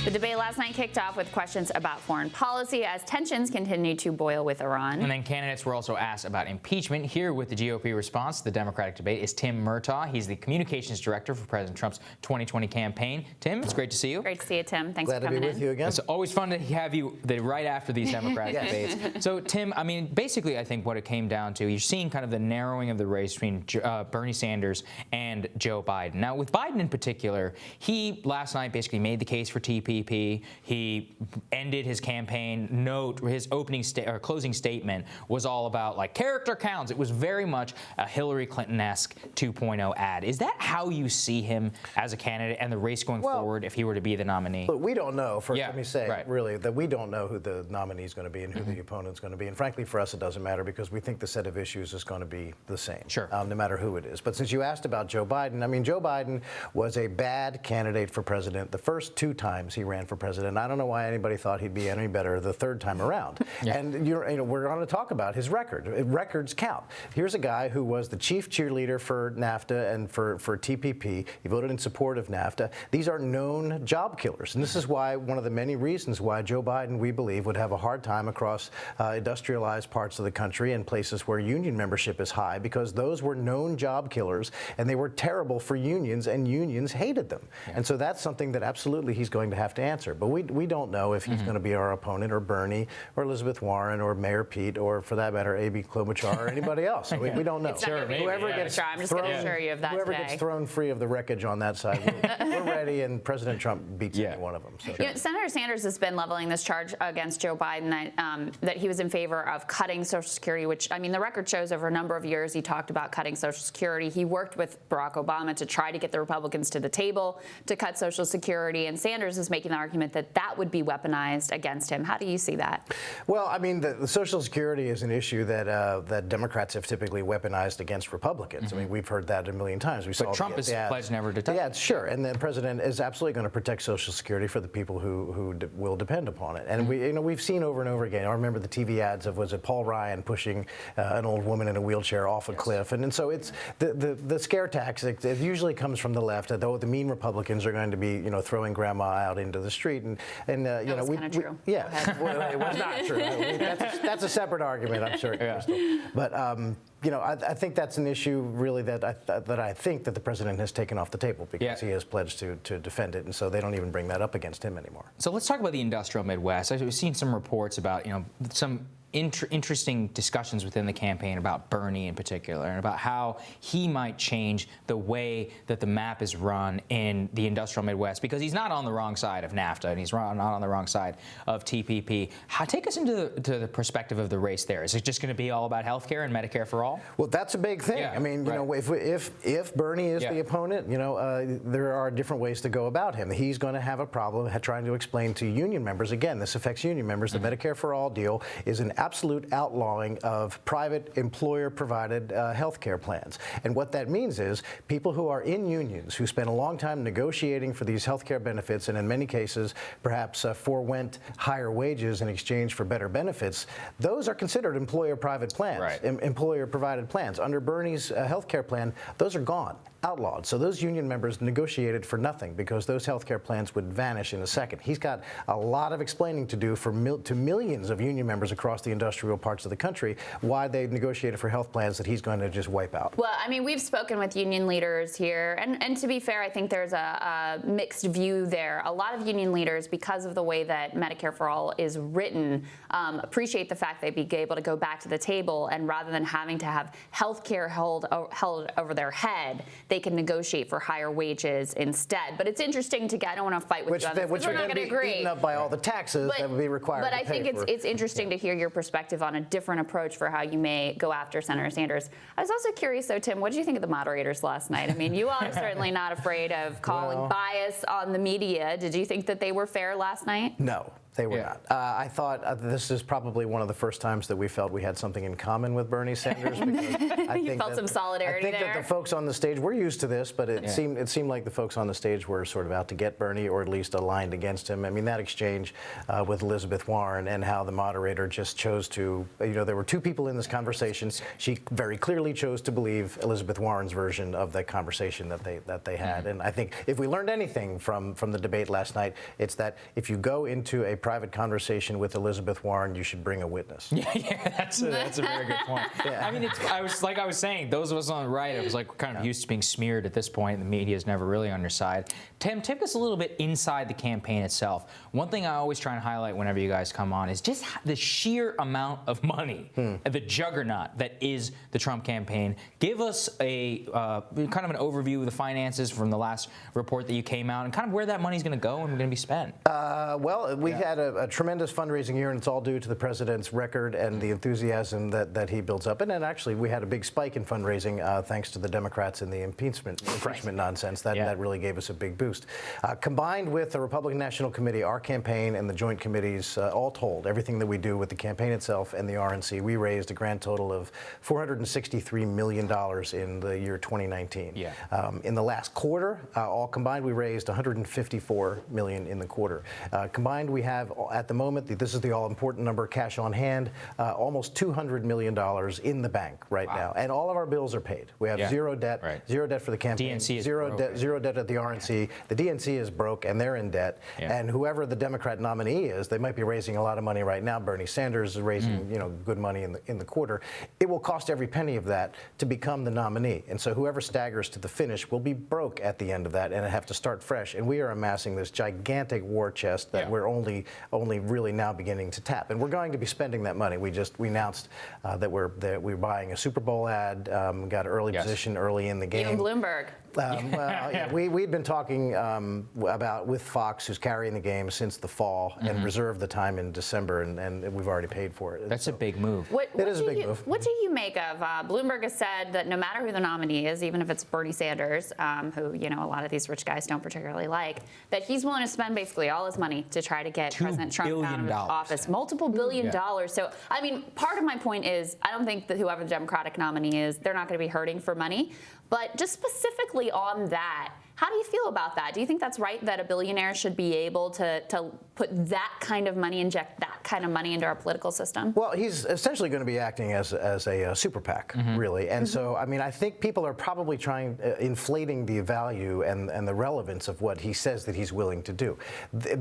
The debate last night kicked off with questions about foreign policy as tensions continue to boil with Iran. And then candidates were also asked about impeachment. Here with the GOP response to the Democratic debate is Tim Murtaugh. He's the communications director for President Trump's 2020 campaign. Tim, it's great to see you. Great to see you, Tim. Thanks Glad for coming to be with you again. It's always fun to have you right after these Democratic debates. So, Tim, I mean, basically, I think what it came down to, you're seeing kind of the narrowing of the race between Bernie Sanders and Joe Biden. Now, with Biden in particular, he last night basically made the case for TPP. He ended his campaign note, his closing statement was all about like character counts. It was very much a Hillary Clinton-esque 2.0 ad. Is that how you see him as a candidate and the race going forward if he were to be the nominee? But we don't know. First, let me say, really, that we don't know who the nominee is going to be and who the opponent's going to be. And frankly, for us, it doesn't matter because we think the set of issues is going to be the same, no matter who it is. But since you asked about Joe Biden, I mean, Joe Biden was a bad candidate for president the first two times he ran for president. I don't know why anybody thought he'd be any better the third time around. And we're going to talk about his record. Records count. Here's a guy who was the chief cheerleader for NAFTA and for TPP. He voted in support of NAFTA. These are known job killers. And this is why one of the many reasons why Joe Biden, we believe, would have a hard time across industrialized parts of the country and places where union membership is high, because those were known job killers and they were terrible for unions and unions hated them. And so that's something that absolutely he's going to have to answer. But we don't know if he's going to be our opponent or Bernie or Elizabeth Warren or Mayor Pete or, for that matter, A.B. Klobuchar or anybody else. We don't know. Whoever gets thrown free of the wreckage on that side, we're ready, and President Trump beats any one of them. So. Senator Sanders has been leveling this charge against Joe Biden that he was in favor of cutting Social Security, which, I mean, the record shows over a number of years he talked about cutting Social Security. He worked with Barack Obama to try to get the Republicans to the table to cut Social Security, and Sanders is making the argument that that would be weaponized against him. How do you see that? Well, I mean, the Social Security is an issue that Democrats have typically weaponized against Republicans. I mean, we've heard that a million times. But Trump has pledged never to touch it. Yeah, sure. And the president is absolutely going to protect Social Security for the people who will depend upon it. And we've seen over and over again. I remember the TV ads of, was it Paul Ryan pushing an old woman in a wheelchair off a cliff, and so it's the scare tactic. It usually comes from the left. Though the mean Republicans are going to be throwing grandma out into the street, and true. Well, it was not true. That's a separate argument, I'm sure. But I think that's an issue really that I think that the president has taken off the table because he has pledged to defend it, and so they don't even bring that up against him anymore. So let's talk about the industrial Midwest. I've seen some reports about some interesting discussions within the campaign about Bernie in particular and about how he might change the way that the map is run in the industrial Midwest, because he's not on the wrong side of NAFTA and he's not on the wrong side of TPP. Take us into the perspective of the race there. Is it just going to be all about health care and Medicare for all? Well, that's a big thing. I mean, if Bernie is the opponent, there are different ways to go about him. He's going to have a problem trying to explain to union members, again, this affects union members, the Medicare for all deal is an absolute outlawing of private employer-provided health care plans. And what that means is people who are in unions, who spend a long time negotiating for these health care benefits, and in many cases perhaps forewent higher wages in exchange for better benefits, those are considered employer-private plans, employer-provided plans. Under Bernie's health care plan, those are gone, outlawed. So those union members negotiated for nothing because those health care plans would vanish in a second. He's got a lot of explaining to do to millions of union members across the industrial parts of the country why they negotiated for health plans that he's going to just wipe out. Well, I mean, we've spoken with union leaders here, and to be fair, I think there's a mixed view there. A lot of union leaders, because of the way that Medicare for All is written, appreciate the fact they'd be able to go back to the table, and rather than having to have health care held over their head, they can negotiate for higher wages instead. But it's interesting to get, I don't want to fight with you on this, which we're not going to agree. Eaten up by all the taxes that would be required. But I think it's interesting to hear your perspective on a different approach for how you may go after Senator Sanders. I was also curious, though, Tim, what did you think of the moderators last night? I mean, you all are certainly not afraid of calling bias on the media. Did you think that they were fair last night? No. They were not. I thought this is probably one of the first times that we felt we had something in common with Bernie Sanders. You felt some solidarity there. I think that the folks on the stage, we're used to this, but it seemed like the folks on the stage were sort of out to get Bernie, or at least aligned against him. I mean, that exchange with Elizabeth Warren and how the moderator just chose to, there were two people in this conversation. She very clearly chose to believe Elizabeth Warren's version of that conversation that they had. And I think if we learned anything from the debate last night, it's that if you go into a private conversation with Elizabeth Warren, you should bring a witness. Yeah, that's a very good point. Yeah. I mean, I was saying, those of us on the right, it was like we're kind of used to being smeared at this point. The media is never really on your side. Tim, take us a little bit inside the campaign itself. One thing I always try and highlight whenever you guys come on is just the sheer amount of money, the juggernaut that is the Trump campaign. Give us a kind of an overview of the finances from the last report that you came out, and kind of where that money's going to go and going to be spent. Well, we had a tremendous fundraising year, and it's all due to the president's record and the enthusiasm that he builds up. And then actually, we had a big spike in fundraising thanks to the Democrats and the impeachment nonsense. That really gave us a big boost. Combined with the Republican National Committee, our campaign, and the joint committees, all told, everything that we do with the campaign itself and the RNC, we raised a grand total of $463 million in the year 2019. Yeah. In the last quarter, all combined, we raised $154 million in the quarter. Combined, we have, at the moment, this is the all-important number, cash on hand, almost $200 million in the bank right now. And all of our bills are paid. We have zero debt, zero debt for the campaign, zero debt at the RNC. The DNC is broke, and they're in debt. And whoever the Democrat nominee is, they might be raising a lot of money right now. Bernie Sanders is raising good money in the quarter. It will cost every penny of that to become the nominee. And so whoever staggers to the finish will be broke at the end of that and have to start fresh. And we are amassing this gigantic war chest that we're only really now beginning to tap. And we're going to be spending that money. We announced that we're buying a Super Bowl ad, got an early position early in the game. Even Bloomberg. We'd been talking about with Fox, who's carrying the game since the fall, and reserved the time in December, and we've already paid for it. That's a big move. It is a big move. What do you make of Bloomberg has said that no matter who the nominee is, even if it's Bernie Sanders, who a lot of these rich guys don't particularly like, that he's willing to spend basically all his money to try to get President Trump out of his office. Multiple billion dollars. So, I mean, part of my point is I don't think that whoever the Democratic nominee is, they're not going to be hurting for money. But just specifically on that, how do you feel about that? Do you think that's right that a billionaire should be able to put that kind of money, inject that kind of money into our political system? Well, he's essentially going to be acting as a super PAC, really. And so, I mean, I think people are probably inflating the value and the relevance of what he says that he's willing to do.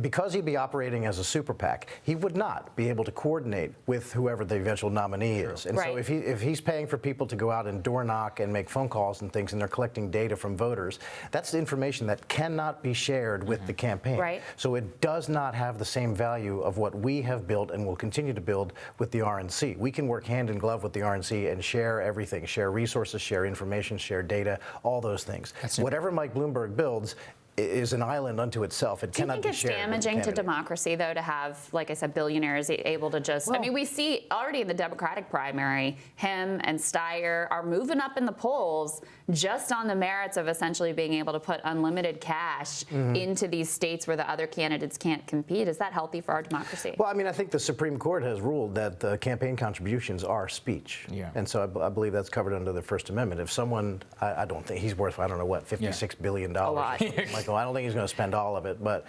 Because he'd be operating as a super PAC, he would not be able to coordinate with whoever the eventual nominee is. And so if he's paying for people to go out and door knock and make phone calls and things, and they're collecting data from voters, that's the information that cannot be shared with the campaign. Right. So it does not have the same value of what we have built and will continue to build with the RNC. We can work hand in glove with the RNC and share everything, share resources, share information, share data, all those things. Whatever Mike Bloomberg builds is an island unto itself. It cannot be shared. Do you think it's damaging to democracy, though, to have, like I said, billionaires able to just... I mean, we see already in the Democratic primary, him and Steyer are moving up in the polls just on the merits of essentially being able to put unlimited cash into these states where the other candidates can't compete. Is that healthy for our democracy? Well, I mean, I think the Supreme Court has ruled that the campaign contributions are speech. Yeah. And so I believe that's covered under the First Amendment. If someone, I don't think he's worth, I don't know what, $56 billion. A lot. Like, I don't think he's going to spend all of it, but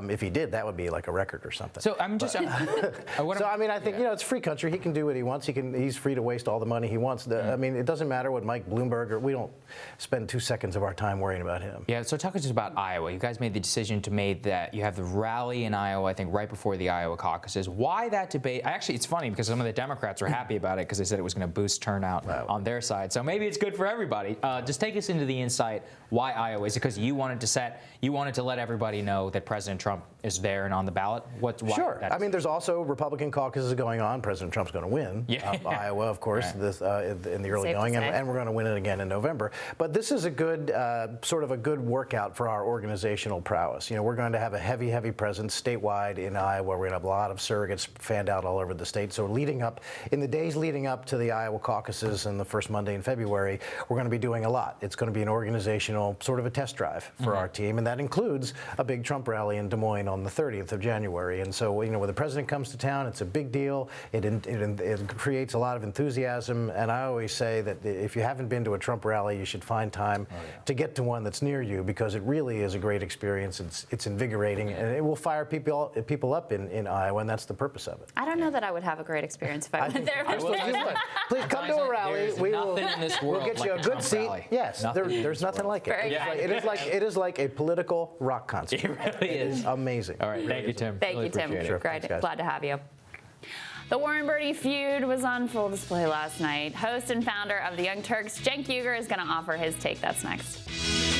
if he did, that would be like a record or something. So I'm just. So I mean, I think it's a free country. He can do what he wants. He's free to waste all the money he wants. I mean, it doesn't matter what Mike Bloomberg. We don't spend 2 seconds of our time worrying about him. Yeah. So talk us about Iowa. You guys made the decision to make that. You have the rally in Iowa, I think, right before the Iowa caucuses. Why that debate? Actually, it's funny because some of the Democrats were happy about it because they said it was going to boost turnout on their side. So maybe it's good for everybody. Just take us into the insight. Why Iowa? Is it because you wanted to let everybody know that President Trump is there and on the ballot? Why sure. I mean, there's also Republican caucuses going on. President Trump's going to win Iowa, of course, in the early going, and we're going to win it again in November. But this is a good sort of a good workout for our organizational prowess. We're going to have a heavy presence statewide in Iowa. We're going to have a lot of surrogates fanned out all over the state. So in the days leading up to the Iowa caucuses and the first Monday in February, we're going to be doing a lot. It's going to be an organizational sort of a test drive for our team. team, and that includes a big Trump rally in Des Moines on the 30th of January. And so, when the president comes to town, it's a big deal. It creates a lot of enthusiasm, and I always say that if you haven't been to a Trump rally, you should find time to get to one that's near you, because it really is a great experience. It's invigorating, and it will fire people up in Iowa, and that's the purpose of it. I don't know that I would have a great experience if I went there. Please come to a rally. We'll get you a good seat. Yes, there's nothing like it. It is like a political rock concert. It really is. Amazing. All right, thank you, Tim. Thank you, Tim. Sure. Glad Thanks, to have you. The Warren Bernie feud was on full display last night. Host and founder of the Young Turks, Cenk Uygur, is going to offer his take. That's next.